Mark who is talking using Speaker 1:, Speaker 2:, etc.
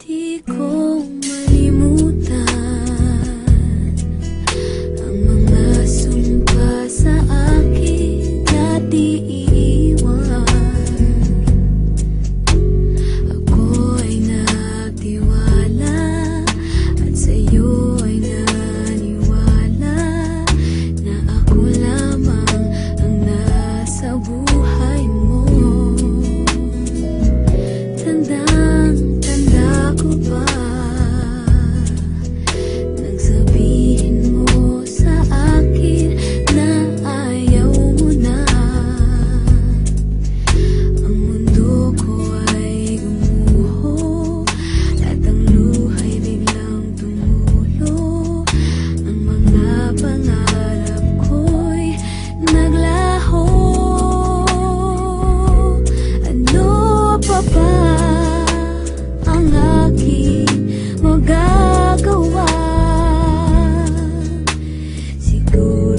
Speaker 1: Di ko malimutan ang mga sumpa sa akin na di iiwan. Ako ay nagtiwala at sa'yo ay naniwala na ako lamang ang nasa buhay mo. Tandang-tanda ko pa nang sabihin mo sa akin na ayaw mo na. Ang mundo ko ay gumuho at ang luha'y biglang tumulo. Ang mga pangarap ko'y naglaho. Ano pa ba ang aking magagawa? Siguro